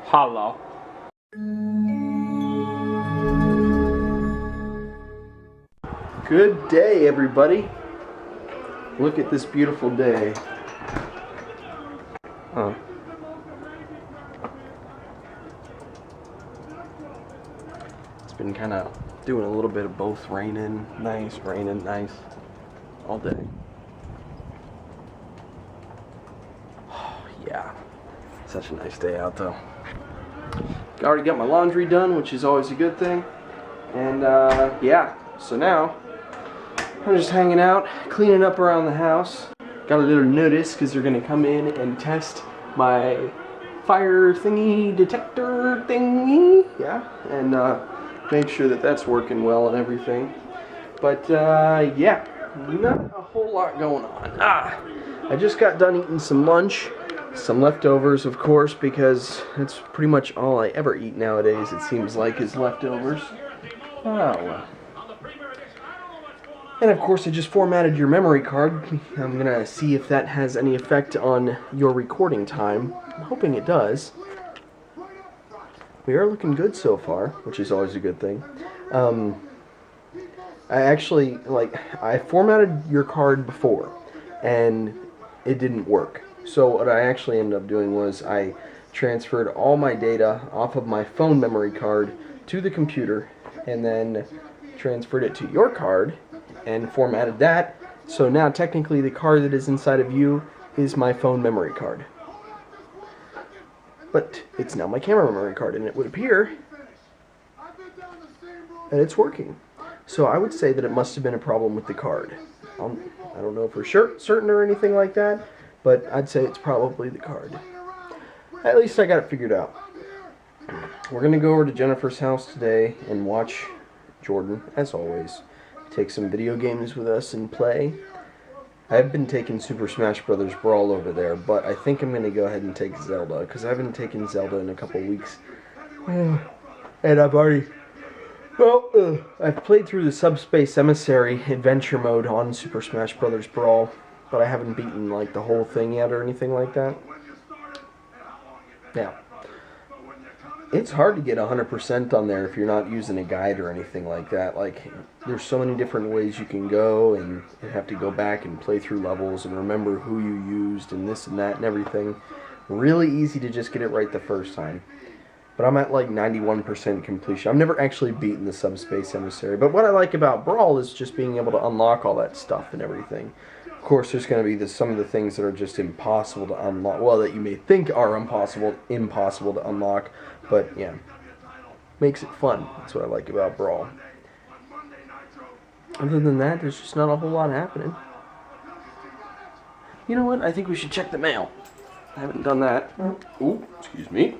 Hello. Good day, everybody. Look at this beautiful day. Huh. It's been kind of doing a little bit of both raining nice all day. Yeah, such a nice day out though. Already got my laundry done, which is always a good thing. And yeah, so now I'm just hanging out, cleaning up around the house. Got a little notice because they're gonna come in and test my fire thingy detector thingy. Yeah, and make sure that that's working well and everything. But yeah, not a whole lot going on. I just got done eating some lunch. Some leftovers, of course, because that's pretty much all I ever eat nowadays, it seems like, is leftovers. Oh, well. And of course, I just formatted your memory card. I'm going to see if that has any effect on your recording time. I'm hoping it does. We are looking good so far, which is always a good thing. I formatted your card before, and it didn't work. So what I actually ended up doing was I transferred all my data off of my phone memory card to the computer and then transferred it to your card and formatted that. So now technically the card that is inside of you is my phone memory card. But it's now my camera memory card, and it would appear that it's working. So I would say that it must have been a problem with the card. I don't know for certain or anything like that, but I'd say it's probably the card. At least I got it figured out. We're going to go over to Jennifer's house today and watch Jordan, as always. Take some video games with us and play. I've been taking Super Smash Bros. Brawl over there, but I think I'm going to go ahead and take Zelda, because I haven't taken Zelda in a couple weeks. And I've already... Well, I've played through the Subspace Emissary Adventure Mode on Super Smash Bros. Brawl, but I haven't beaten like the whole thing yet or anything like that. Yeah. It's hard to get 100% on there if you're not using a guide or anything like that. Like, there's so many different ways you can go, and you have to go back and play through levels and remember who you used and this and that and everything. Really easy to just get it right the first time. But I'm at like 91% completion. I've never actually beaten the Subspace Emissary. But what I like about Brawl is just being able to unlock all that stuff and everything. Of course, there's going to be some of the things that are just impossible to unlock. Well, that you may think are impossible to unlock. But, yeah, makes it fun. That's what I like about Brawl. Other than that, there's just not a whole lot happening. You know what? I think we should check the mail. I haven't done that. Ooh, excuse me.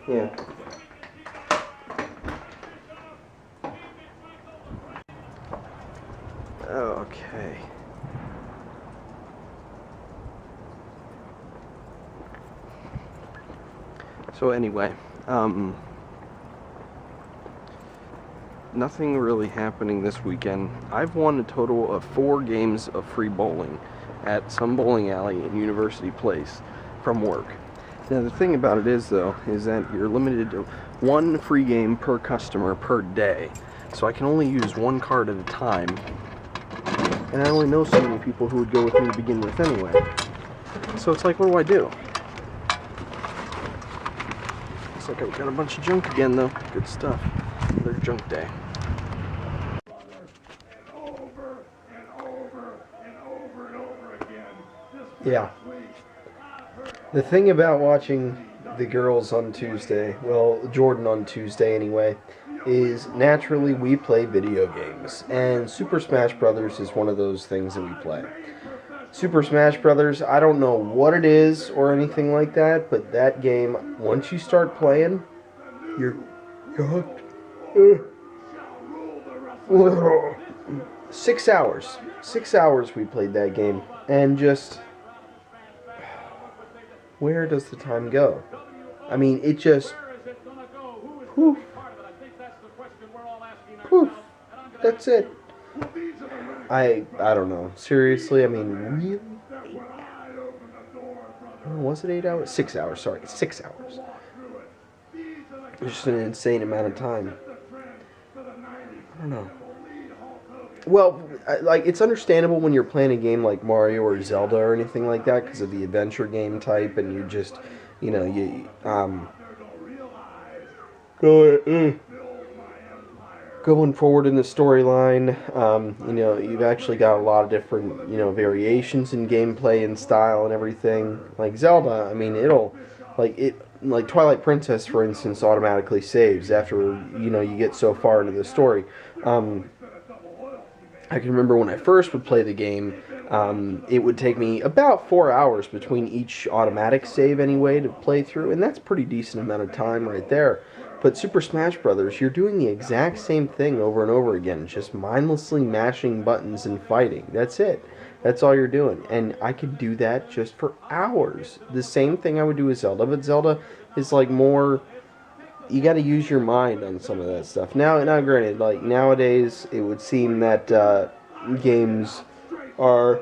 Yeah. Okay. So anyway, nothing really happening this weekend. I've won a total of 4 games of free bowling at some bowling alley in University Place from work. Now the thing about it is though, is that you're limited to 1 free game per customer per day. So I can only use 1 card at a time. And I only know so many people who would go with me to begin with anyway. So it's like, what do I do? Looks like I've got a bunch of junk again though. Good stuff. Another junk day. Yeah. The thing about watching the girls on Tuesday, well, Jordan on Tuesday anyway, is naturally we play video games, and Super Smash Brothers is one of those things that we play. Super Smash Brothers, I don't know what it is or anything like that, but that game, once you start playing, you're hooked. 6 hours. 6 hours we played that game, and just... where does the time go? I mean, it just... poof. Poof. That's it. I don't know. Seriously, I mean, really? Was it 8 hours? 6 hours, sorry. 6 hours. It's just an insane amount of time. I don't know. Well, like, it's understandable when you're playing a game like Mario or Zelda or anything like that because of the adventure game type, and you just, go, going forward in the storyline, you've actually got a lot of different, variations in gameplay and style and everything. Like Zelda, I mean, like Twilight Princess, for instance, automatically saves after, you get so far into the story. I can remember when I first would play the game, it would take me about 4 hours between each automatic save anyway to play through, and that's a pretty decent amount of time right there. But Super Smash Brothers, you're doing the exact same thing over and over again, just mindlessly mashing buttons and fighting. That's it. That's all you're doing. And I could do that just for hours. The same thing I would do with Zelda, but Zelda is like more, you got to use your mind on some of that stuff. Now granted, like nowadays, it would seem that games are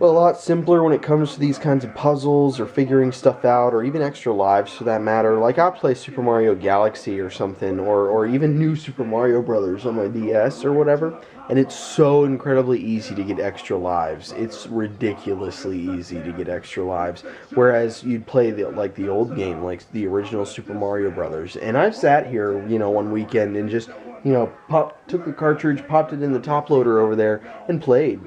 a lot simpler when it comes to these kinds of puzzles or figuring stuff out, or even extra lives for that matter. Like I'll play Super Mario Galaxy or something, or even New Super Mario Brothers on my DS or whatever, and it's so incredibly easy to get extra lives. It's ridiculously easy to get extra lives. Whereas you'd play the old game, like the original Super Mario Brothers, and I've sat here, one weekend and just took the cartridge, popped it in the top loader over there, and played,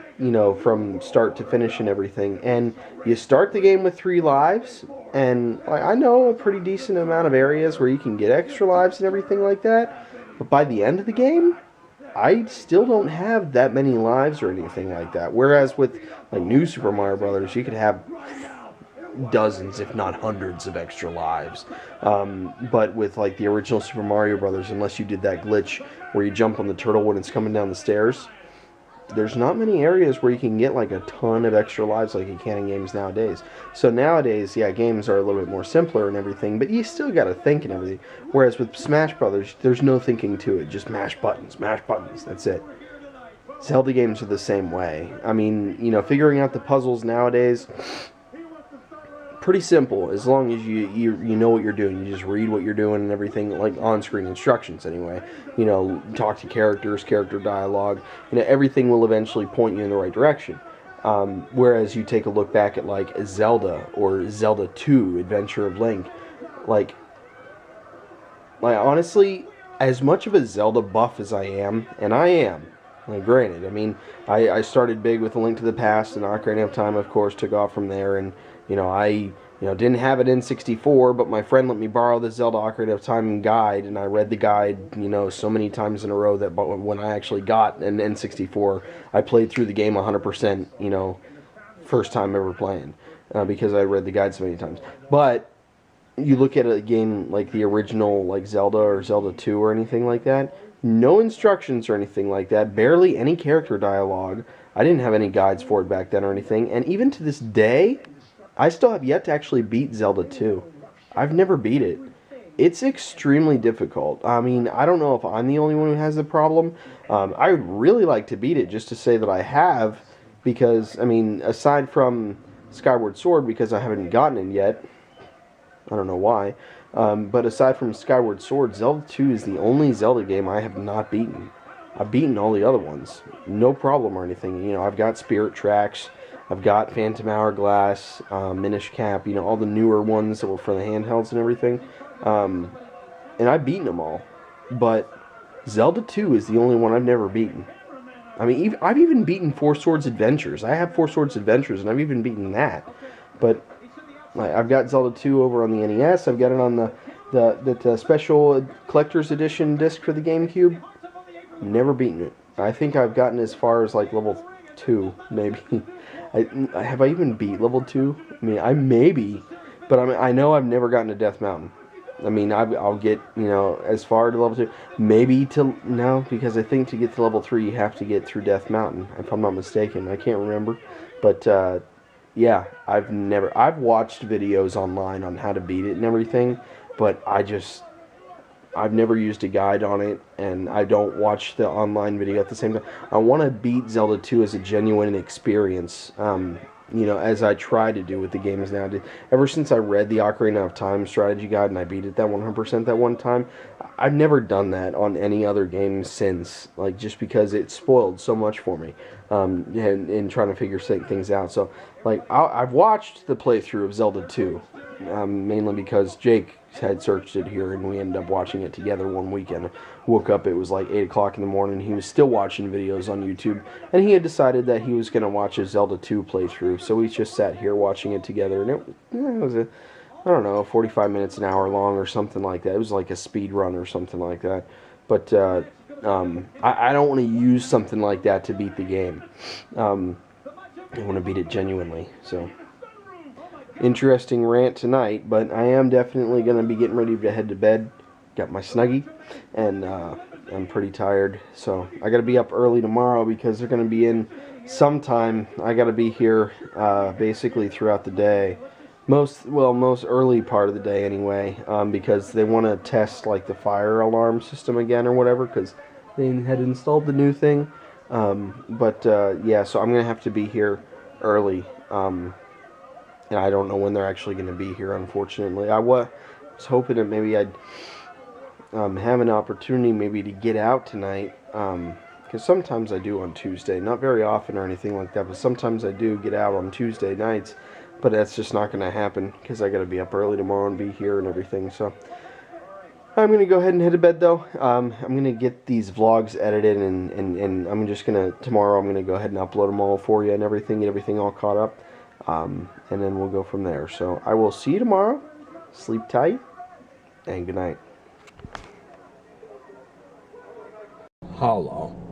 from start to finish and everything. And you start the game with 3 lives, and I know a pretty decent amount of areas where you can get extra lives and everything like that, but by the end of the game, I still don't have that many lives or anything like that. Whereas with, like, New Super Mario Brothers, you could have dozens, if not hundreds, of extra lives. But with like the original Super Mario Brothers, unless you did that glitch where you jump on the turtle when it's coming down the stairs, there's not many areas where you can get like a ton of extra lives like you can in games nowadays. So nowadays, yeah, games are a little bit more simpler and everything, but you still got to think and everything. Whereas with Smash Brothers, there's no thinking to it. Just mash buttons, that's it. Zelda games are the same way. I mean, figuring out the puzzles nowadays, pretty simple, as long as you know what you're doing. You just read what you're doing and everything, like on-screen instructions anyway. Talk to characters, character dialogue. Everything will eventually point you in the right direction. Whereas you take a look back at like Zelda or Zelda 2, Adventure of Link, like honestly, as much of a Zelda buff as I am, and I am, like, granted, I mean, I started big with A Link to the Past, and Ocarina of Time, of course, took off from there, and I didn't have an N64, but my friend let me borrow the Zelda Ocarina of Time guide, and I read the guide, so many times in a row that when I actually got an N64, I played through the game 100%, first time ever playing, because I read the guide so many times. But you look at a game like the original, like Zelda or Zelda 2 or anything like that, no instructions or anything like that, barely any character dialogue. I didn't have any guides for it back then or anything, and even to this day, I still have yet to actually beat Zelda 2. I've never beat it. It's extremely difficult. I mean, I don't know if I'm the only one who has the problem. I would really like to beat it just to say that I have, because, I mean, aside from Skyward Sword, because I haven't gotten it yet, I don't know why, but aside from Skyward Sword, Zelda 2 is the only Zelda game I have not beaten. I've beaten all the other ones. No problem or anything. I've got Spirit Tracks, I've got Phantom Hourglass, Minish Cap, all the newer ones that were for the handhelds and everything. And I've beaten them all. But Zelda 2 is the only one I've never beaten. I mean, I've even beaten Four Swords Adventures. I have Four Swords Adventures, and I've even beaten that. But I've got Zelda 2 over on the NES. I've got it on the special collector's edition disc for the GameCube. Never beaten it. I think I've gotten as far as like level 2, maybe. Have I even beat level 2? I mean, I maybe, but I know I've never gotten to Death Mountain. I mean, I'll get, as far to level 2. Maybe no, because I think to get to level 3, you have to get through Death Mountain, if I'm not mistaken. I can't remember. But, yeah, I've watched videos online on how to beat it and everything, but I I've never used a guide on it, and I don't watch the online video at the same time. I want to beat Zelda 2 as a genuine experience, you know, as I try to do with the games now. Ever since I read the Ocarina of Time strategy guide and I beat it that 100% that one time, I've never done that on any other game since, like, just because it spoiled so much for me, in trying to figure things out. So, like, I've watched the playthrough of Zelda 2, mainly because Jake had searched it here and we ended up watching it together one weekend. Woke up, it was like 8 o'clock in the morning. He was still watching videos on YouTube, and he had decided that he was going to watch a Zelda 2 playthrough, so we just sat here watching it together, and it was a, I don't know, 45 minutes, an hour long or something like that. It was like a speed run or something like that. But I don't want to use something like that to beat the game. I want to beat it genuinely. So, interesting rant tonight, but I am definitely going to be getting ready to head to bed. Got my Snuggie, and I'm pretty tired. So I got to be up early tomorrow because they're going to be in sometime. I got to be here basically throughout the day. Most early part of the day anyway, because they want to test like the fire alarm system again or whatever, because they had installed the new thing. Yeah, so I'm gonna have to be here early, and I don't know when they're actually gonna be here. Unfortunately, I was hoping that maybe I'd have an opportunity maybe to get out tonight, because sometimes I do on Tuesday, not very often or anything like that, but sometimes I do get out on Tuesday nights. But that's just not going to happen because I got to be up early tomorrow and be here and everything. So I'm going to go ahead and head to bed, though. I'm going to get these vlogs edited, and I'm just going to, tomorrow I'm going to go ahead and upload them all for you and everything, get everything all caught up. And then we'll go from there. So I will see you tomorrow. Sleep tight, and good night. Hollow.